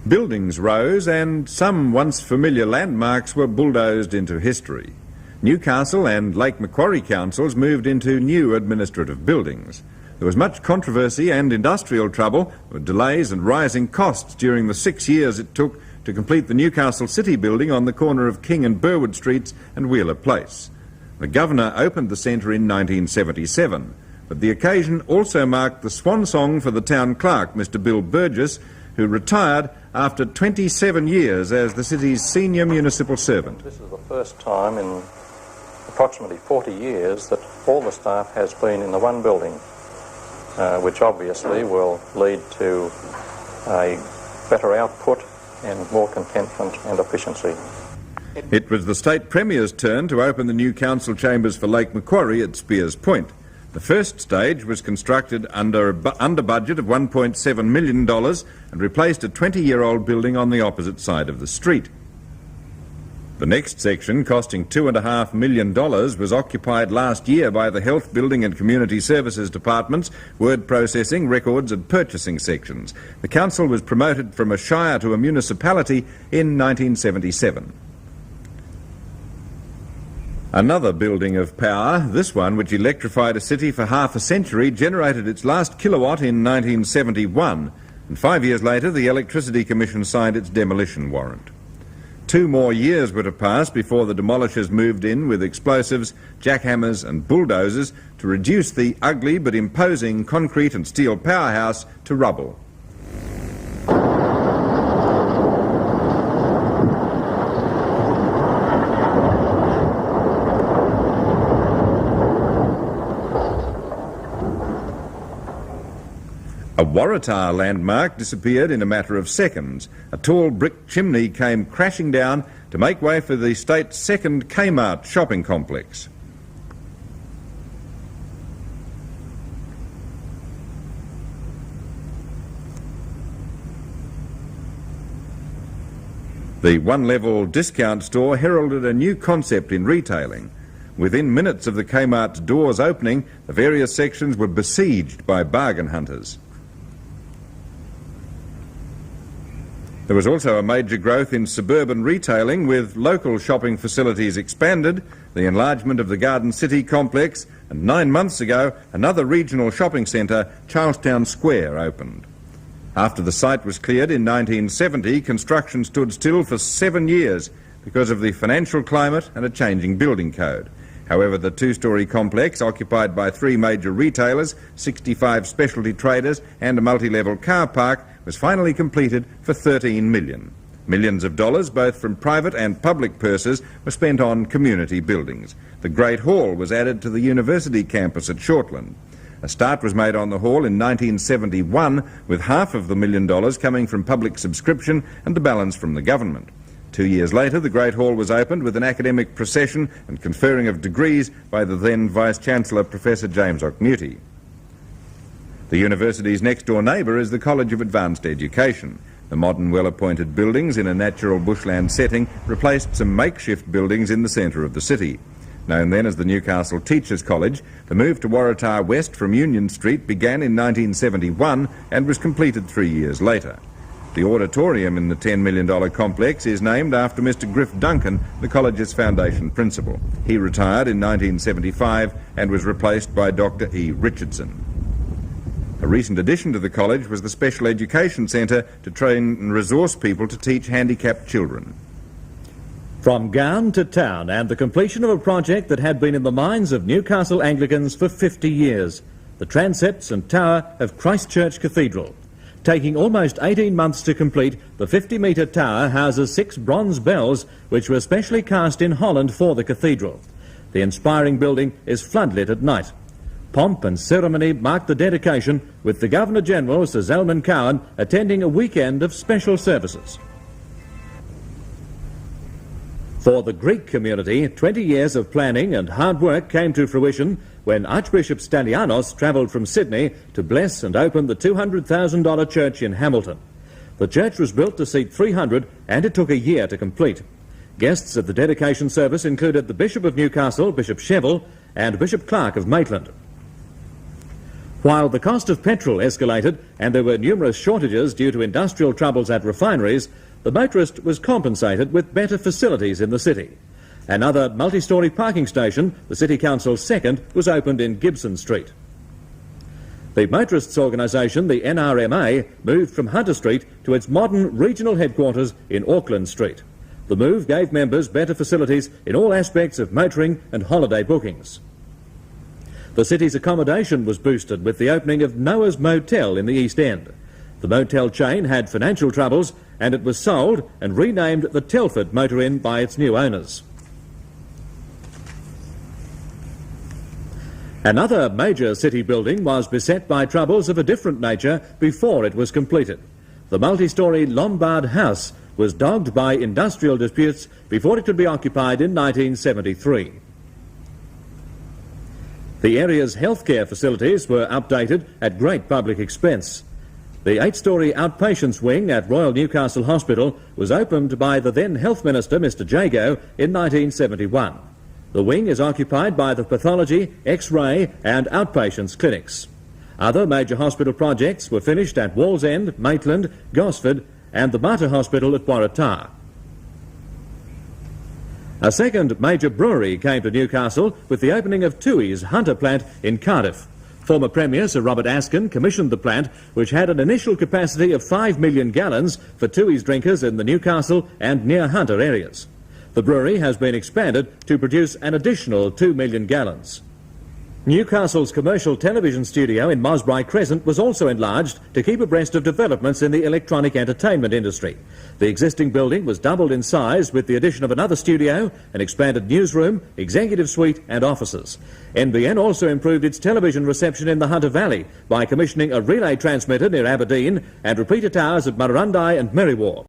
Buildings rose and some once familiar landmarks were bulldozed into history. Newcastle and Lake Macquarie councils moved into new administrative buildings. There was much controversy and industrial trouble, with delays and rising costs during the 6 years it took to complete the Newcastle City building on the corner of King and Burwood Streets and Wheeler Place. The Governor opened the centre in 1977, but the occasion also marked the swan song for the town clerk, Mr Bill Burgess, who retired after 27 years as the city's senior municipal servant. This is the first time in approximately 40 years that all the staff has been in the one building, which obviously will lead to a better output and more contentment and efficiency. It was the State Premier's turn to open the new council chambers for Lake Macquarie at Spears Point. The first stage was constructed under budget of $1.7 million and replaced a 20-year-old building on the opposite side of the street. The next section, costing $2.5 million, was occupied last year by the Health, Building and Community Services Departments, Word Processing, Records and Purchasing sections. The council was promoted from a shire to a municipality in 1977. Another building of power, this one which electrified a city for half a century, generated its last kilowatt in 1971, and 5 years later the Electricity Commission signed its demolition warrant. 2 more years were to pass before the demolishers moved in with explosives, jackhammers and bulldozers to reduce the ugly but imposing concrete and steel powerhouse to rubble. A Waratah landmark disappeared in a matter of seconds. A tall brick chimney came crashing down to make way for the state's second Kmart shopping complex. The one-level discount store heralded a new concept in retailing. Within minutes of the Kmart's doors opening, the various sections were besieged by bargain hunters. There was also a major growth in suburban retailing, with local shopping facilities expanded, the enlargement of the Garden City complex, and 9 months ago another regional shopping centre, Charlestown Square, opened. After the site was cleared in 1970, construction stood still for 7 years because of the financial climate and a changing building code. However, the 2-storey complex, occupied by 3 major retailers, 65 specialty traders and a multi-level car park, was finally completed for $13 million. Millions of dollars, both from private and public purses, were spent on community buildings. The Great Hall was added to the university campus at Shortland. A start was made on the hall in 1971, with half of the $1 million coming from public subscription and the balance from the government. 2 years later, the Great Hall was opened with an academic procession and conferring of degrees by the then Vice-Chancellor, Professor James Auchmuty. The university's next-door neighbour is the College of Advanced Education. The modern, well-appointed buildings in a natural bushland setting replaced some makeshift buildings in the centre of the city. Known then as the Newcastle Teachers College, the move to Waratah West from Union Street began in 1971 and was completed 3 years later. The auditorium in the $10 million complex is named after Mr Griff Duncan, the college's foundation principal. He retired in 1975 and was replaced by Dr E. Richardson. A recent addition to the college was the Special Education Centre to train and resource people to teach handicapped children. From gown to town, and the completion of a project that had been in the minds of Newcastle Anglicans for 50 years, the transepts and tower of Christchurch Cathedral. Taking almost 18 months to complete, the 50-metre tower houses 6 bronze bells which were specially cast in Holland for the cathedral. The inspiring building is floodlit at night. Pomp and ceremony marked the dedication, with the Governor-General, Sir Zelman Cowen, attending a weekend of special services. For the Greek community, 20 years of planning and hard work came to fruition when Archbishop Stanianos travelled from Sydney to bless and open the $200,000 church in Hamilton. The church was built to seat 300 and it took a year to complete. Guests at the dedication service included the Bishop of Newcastle, Bishop Sheville, and Bishop Clark of Maitland. While the cost of petrol escalated and there were numerous shortages due to industrial troubles at refineries, the motorist was compensated with better facilities in the city. Another multi-storey parking station, the City Council's second, was opened in Gibson Street. The motorists' organisation, the NRMA, moved from Hunter Street to its modern regional headquarters in Auckland Street. The move gave members better facilities in all aspects of motoring and holiday bookings. The city's accommodation was boosted with the opening of Noah's Motel in the East End. The motel chain had financial troubles and it was sold and renamed the Telford Motor Inn by its new owners. Another major city building was beset by troubles of a different nature before it was completed. The multi-storey Lombard House was dogged by industrial disputes before it could be occupied in 1973. The area's healthcare facilities were updated at great public expense. The 8-storey outpatients wing at Royal Newcastle Hospital was opened by the then Health Minister, Mr Jago, in 1971. The wing is occupied by the pathology, X-ray and outpatients clinics. Other major hospital projects were finished at Wallsend, Maitland, Gosford and the Mater Hospital at Waratah. A second major brewery came to Newcastle with the opening of Tui's Hunter plant in Cardiff. Former Premier Sir Robert Askin commissioned the plant, which had an initial capacity of 5 million gallons for Tui's drinkers in the Newcastle and near Hunter areas. The brewery has been expanded to produce an additional 2 million gallons. Newcastle's commercial television studio in Mosbray Crescent was also enlarged to keep abreast of developments in the electronic entertainment industry. The existing building was doubled in size with the addition of another studio, an expanded newsroom, executive suite and offices. NBN also improved its television reception in the Hunter Valley by commissioning a relay transmitter near Aberdeen and repeater towers at Murrurundi and Merriwa.